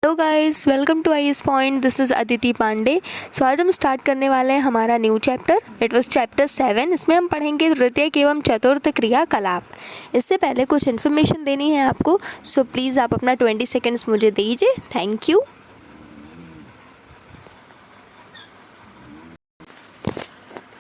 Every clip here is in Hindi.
Hello guys, welcome to IS point. This is Aditi Pandey. So आज हम स्टार्ट करने वाले हैं हमारा new chapter. It was chapter 7। इसमें हम पढ़ेंगे तृतीयक एवं चतुर्थ क्रियाकलाप। इससे पहले कुछ इन्फॉर्मेशन देनी है आपको, सो प्लीज़ आप अपना 20 सेकेंड्स मुझे दीजिए। Thank you.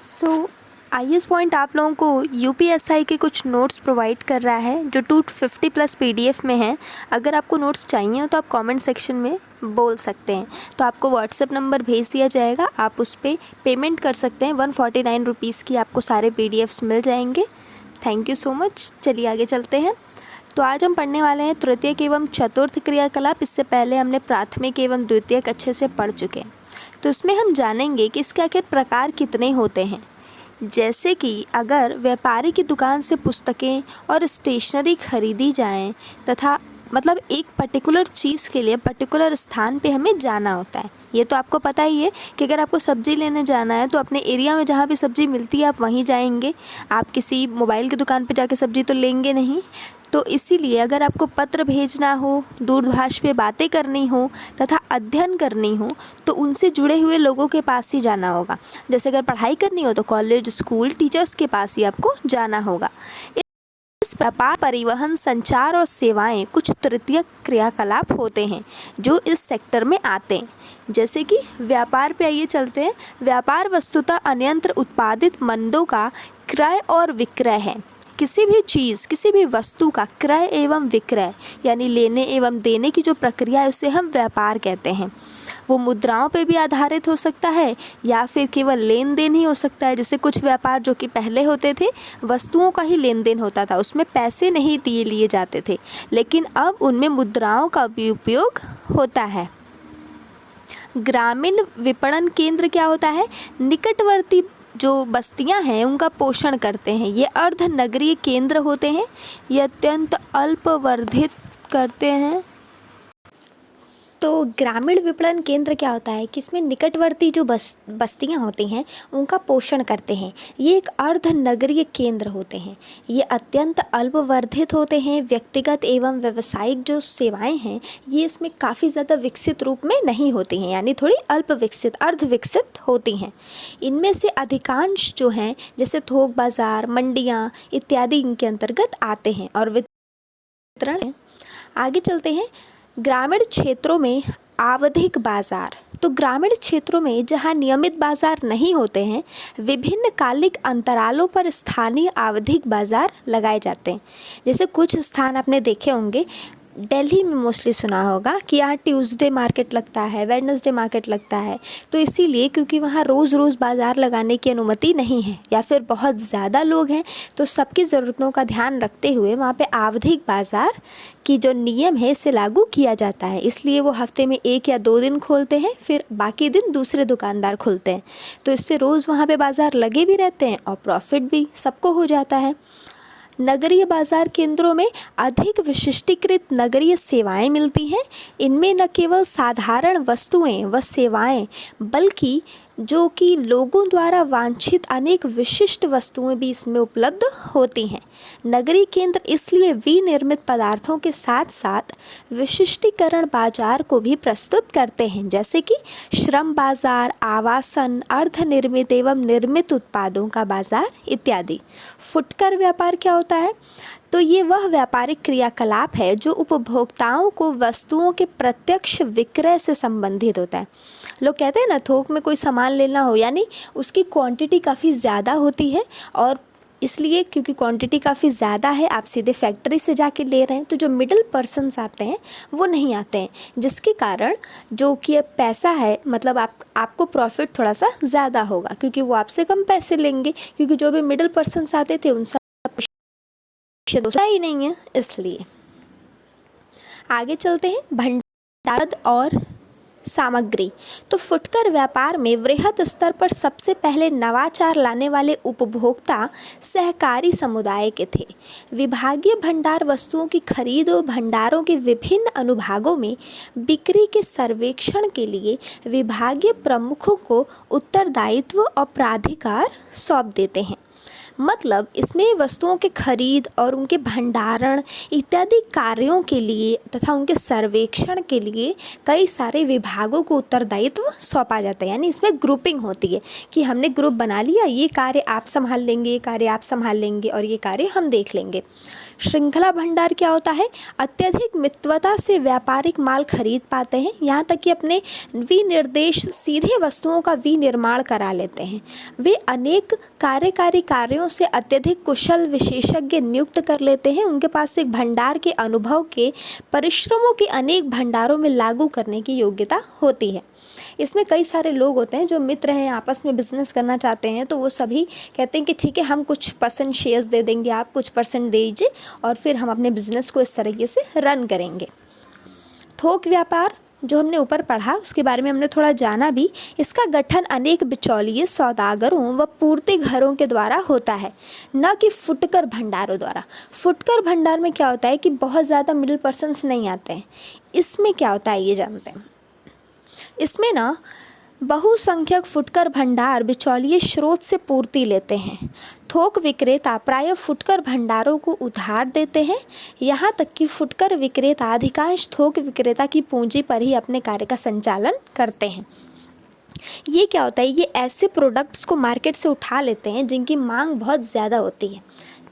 सो आईएस पॉइंट आप लोगों को यूपीएसआई के कुछ नोट्स प्रोवाइड कर रहा है जो 250+ पीडीएफ में है। अगर आपको नोट्स चाहिए हो तो आप कमेंट सेक्शन में बोल सकते हैं, तो आपको व्हाट्सएप नंबर भेज दिया जाएगा। आप उस पर पेमेंट कर सकते हैं। 149 रुपीज़ की आपको सारे पीडीएफ्स मिल जाएंगे। Thank you so much. चलिए आगे चलते हैं। तो आज हम पढ़ने वाले हैं तृतीयक एवं चतुर्थ क्रियाकलाप। इससे पहले हमने प्राथमिक एवं द्वितीयक अच्छे से पढ़ चुके हैं। तो इसमें हम जानेंगे कि इसके आखिर प्रकार कितने होते हैं। जैसे कि अगर व्यापारी की दुकान से पुस्तकें और स्टेशनरी खरीदी जाएं तथा मतलब एक पर्टिकुलर चीज़ के लिए पर्टिकुलर स्थान पे हमें जाना होता है। ये तो आपको पता ही है कि अगर आपको सब्ज़ी लेने जाना है तो अपने एरिया में जहाँ भी सब्ज़ी मिलती है आप वहीं जाएंगे। आप किसी मोबाइल की दुकान पे जाके सब्ज़ी तो लेंगे नहीं। तो इसीलिए अगर आपको पत्र भेजना हो, दूरभाष पे बातें करनी हो तथा अध्ययन करनी हो तो उनसे जुड़े हुए लोगों के पास ही जाना होगा। जैसे अगर पढ़ाई करनी हो तो कॉलेज, स्कूल, टीचर्स के पास ही आपको जाना होगा। इस व्यापार, परिवहन, संचार और सेवाएं कुछ तृतीयक क्रियाकलाप होते हैं जो इस सेक्टर में आते हैं। जैसे कि व्यापार पे आइए चलते हैं। व्यापार वस्तुतः अन्यंत्र उत्पादित मंदों का क्रय और विक्रय है। किसी भी चीज़, किसी भी वस्तु का क्रय एवं विक्रय यानी लेने एवं देने की जो प्रक्रिया है उसे हम व्यापार कहते हैं। वो मुद्राओं पे भी आधारित हो सकता है या फिर केवल लेन देन ही हो सकता है। जैसे कुछ व्यापार जो कि पहले होते थे वस्तुओं का ही लेन देन होता था, उसमें पैसे नहीं दिए लिए जाते थे, लेकिन अब उनमें मुद्राओं का भी उपयोग होता है। ग्रामीण विपणन केंद्र क्या होता है? निकटवर्ती जो बस्तियां हैं उनका पोषण करते हैं। ये अर्ध नगरीय केंद्र होते हैं। ये अत्यंत अल्पवर्धित करते हैं। तो ग्रामीण विपणन केंद्र क्या होता है कि इसमें निकटवर्ती जो बस्तियां होती हैं उनका पोषण करते हैं। ये एक अर्ध नगरीय केंद्र होते हैं। ये अत्यंत अल्पवर्धित होते हैं। व्यक्तिगत एवं व्यावसायिक जो सेवाएं हैं ये इसमें काफ़ी ज़्यादा विकसित रूप में नहीं होती हैं, यानी थोड़ी अल्प विकसित, अर्ध विकसित होती हैं। इनमें से अधिकांश जो हैं जैसे थोक बाज़ार, मंडियाँ इत्यादि इनके अंतर्गत आते हैं और वितरण। आगे चलते हैं। ग्रामीण क्षेत्रों में आवधिक बाजार। तो ग्रामीण क्षेत्रों में जहां नियमित बाजार नहीं होते हैं विभिन्न कालिक अंतरालों पर स्थानीय आवधिक बाजार लगाए जाते हैं। जैसे कुछ स्थान आपने देखे होंगे, दिल्ली में मोस्टली सुना होगा कि यहाँ ट्यूसडे मार्केट लगता है, वेडनेसडे मार्केट लगता है। तो इसीलिए क्योंकि वहाँ रोज़ रोज़ बाज़ार लगाने की अनुमति नहीं है या फिर बहुत ज़्यादा लोग हैं तो सबकी ज़रूरतों का ध्यान रखते हुए वहाँ पे आवधिक बाज़ार की जो नियम है इसे लागू किया जाता है। इसलिए वो हफ्ते में 1 या 2 दिन खोलते हैं, फिर बाकी दिन दूसरे दुकानदार खोलते हैं। तो इससे रोज़ वहाँ पे बाज़ार लगे भी रहते हैं और प्रॉफिट भी सबको हो जाता है। नगरीय बाजार केंद्रों में अधिक विशिष्टीकृत नगरीय सेवाएं मिलती हैं। इनमें न केवल साधारण वस्तुएं व सेवाएं बल्कि जो कि लोगों द्वारा वांछित अनेक विशिष्ट वस्तुएं भी इसमें उपलब्ध होती हैं। नगरीय केंद्र इसलिए विनिर्मित पदार्थों के साथ साथ विशिष्टीकरण बाजार को भी प्रस्तुत करते हैं, जैसे कि श्रम बाजार, आवासन, अर्धनिर्मित एवं निर्मित उत्पादों का बाजार इत्यादि। फुटकर व्यापार क्या होता है? तो ये वह व्यापारिक क्रियाकलाप है जो उपभोक्ताओं को वस्तुओं के प्रत्यक्ष विक्रय से संबंधित होता है। लोग कहते हैं ना, थोक में कोई सामान लेना हो यानी उसकी क्वांटिटी काफ़ी ज़्यादा होती है और इसलिए क्योंकि क्वांटिटी काफ़ी ज़्यादा है आप सीधे फैक्ट्री से जाके ले रहे हैं, तो जो मिडिल पर्सन्स आते हैं वो नहीं आते हैं, जिसके कारण जो कि पैसा है मतलब आपको प्रॉफिट थोड़ा सा ज़्यादा होगा क्योंकि वो आपसे कम पैसे लेंगे, क्योंकि जो भी मिडिल पर्सन्स आते थे उन सब ही नहीं है। इसलिए आगे चलते हैं। भंडार और सामग्री। तो फुटकर व्यापार में वृहद स्तर पर सबसे पहले नवाचार लाने वाले उपभोक्ता सहकारी समुदाय के थे। विभागीय भंडार वस्तुओं की खरीद और भंडारों के विभिन्न अनुभागों में बिक्री के सर्वेक्षण के लिए विभागीय प्रमुखों को उत्तरदायित्व और प्राधिकार सौंप देते हैं। मतलब इसमें वस्तुओं के खरीद और उनके भंडारण इत्यादि कार्यों के लिए तथा उनके सर्वेक्षण के लिए कई सारे विभागों को उत्तरदायित्व सौंपा जाता है। यानी इसमें ग्रुपिंग होती है कि हमने ग्रुप बना लिया, ये कार्य आप संभाल लेंगे, ये कार्य आप संभाल लेंगे और ये कार्य हम देख लेंगे। श्रृंखला भंडार क्या होता है? अत्यधिक मितव्यता से व्यापारिक माल खरीद पाते हैं, यहाँ तक कि अपने विनिर्देश सीधे वस्तुओं का विनिर्माण करा लेते हैं। वे अनेक कार्यकारी कार्यों से अत्यधिक कुशल विशेषज्ञ नियुक्त कर लेते हैं। उनके पास एक भंडार के अनुभव के परिश्रमों के अनेक भंडारों में लागू करने की योग्यता होती है। इसमें कई सारे लोग होते हैं जो मित्र हैं, आपस में बिजनेस करना चाहते हैं, तो वो सभी कहते हैं कि ठीक है, हम कुछ परसेंट शेयर्स दे देंगे, आप कुछ परसेंट दे दीजिए और फिर हम अपने बिजनेस को इस तरीके से रन करेंगे। थोक व्यापार जो हमने ऊपर पढ़ा उसके बारे में हमने थोड़ा जाना भी। इसका गठन अनेक बिचौलिए, सौदागरों व पूर्ति घरों के द्वारा होता है, न कि फुटकर भंडारों द्वारा। फुटकर भंडार में क्या होता है कि बहुत ज़्यादा मिडिल पर्सन्स नहीं आते हैं। इसमें क्या होता है ये जानते हैं। इसमें ना बहुसंख्यक फुटकर भंडार बिचौलिए स्रोत से पूर्ति लेते हैं। थोक विक्रेता प्रायः फुटकर भंडारों को उधार देते हैं, यहाँ तक कि फुटकर विक्रेता अधिकांश थोक विक्रेता की पूंजी पर ही अपने कार्य का संचालन करते हैं। ये क्या होता है, ये ऐसे प्रोडक्ट्स को मार्केट से उठा लेते हैं जिनकी मांग बहुत ज़्यादा होती है।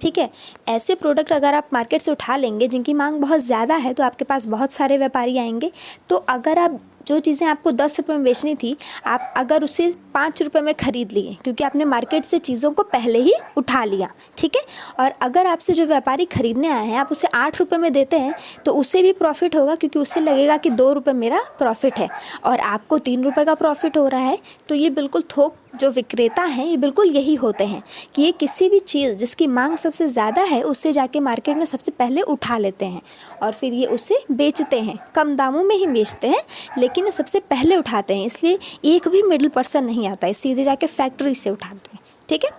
ठीक है, ऐसे प्रोडक्ट अगर आप मार्केट से उठा लेंगे जिनकी मांग बहुत ज़्यादा है तो आपके पास बहुत सारे व्यापारी आएंगे। तो अगर आप जो चीज़ें आपको 10 रुपये में बेचनी थी, आप अगर उसे 5 रुपये में ख़रीद लिए क्योंकि आपने मार्केट से चीज़ों को पहले ही उठा लिया। ठीक है, और अगर आपसे जो व्यापारी ख़रीदने आए हैं आप उसे 8 रुपये में देते हैं तो उससे भी प्रॉफिट होगा, क्योंकि उससे लगेगा कि 2 रुपये मेरा प्रॉफिट है और आपको 3 रुपये का प्रॉफिट हो रहा है। तो ये बिल्कुल थोक जो विक्रेता हैं ये बिल्कुल यही होते हैं कि ये किसी भी चीज़ जिसकी मांग सबसे ज़्यादा है उससे जाके मार्केट में सबसे पहले उठा लेते हैं और फिर ये उसे बेचते हैं। कम दामों में ही बेचते हैं लेकिन सबसे पहले उठाते हैं, इसलिए एक भी मिडिल पर्सन नहीं आता है, सीधे जाके फैक्ट्री से उठाते हैं। ठीक है,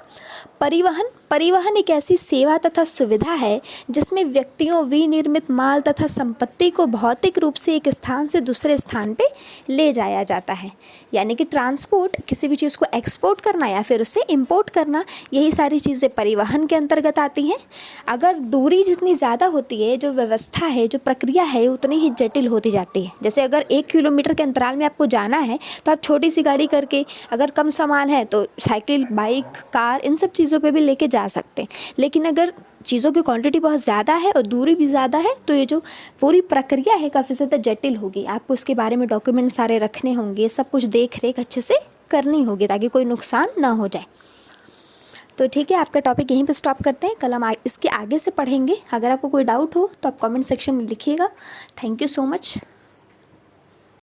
परिवहन एक ऐसी सेवा तथा सुविधा है जिसमें व्यक्तियों, विनिर्मित माल तथा संपत्ति को भौतिक रूप से एक स्थान से दूसरे स्थान पे ले जाया जाता है। यानी कि ट्रांसपोर्ट, किसी भी चीज़ को एक्सपोर्ट करना या फिर उसे इंपोर्ट करना, यही सारी चीज़ें परिवहन के अंतर्गत आती हैं। अगर दूरी जितनी ज़्यादा होती है, जो व्यवस्था है, जो प्रक्रिया है, उतनी ही जटिल होती जाती है। जैसे अगर 1 किलोमीटर के अंतराल में आपको जाना है तो आप छोटी सी गाड़ी करके, अगर कम सामान है तो साइकिल, बाइक, कार, इन सब चीज़ों पे भी लेके जा सकते हैं। लेकिन अगर चीज़ों की क्वांटिटी बहुत ज़्यादा है और दूरी भी ज़्यादा है तो ये जो पूरी प्रक्रिया है काफ़ी ज़्यादा जटिल होगी। आपको उसके बारे में डॉक्यूमेंट सारे रखने होंगे, सब कुछ देख रेख अच्छे से करनी होगी ताकि कोई नुकसान ना हो जाए। तो ठीक है, आपका टॉपिक यहीं पे स्टॉप करते हैं। कल हम इसके आगे से पढ़ेंगे। अगर आपको कोई डाउट हो तो आप कमेंट सेक्शन में लिखिएगा। Thank you so much.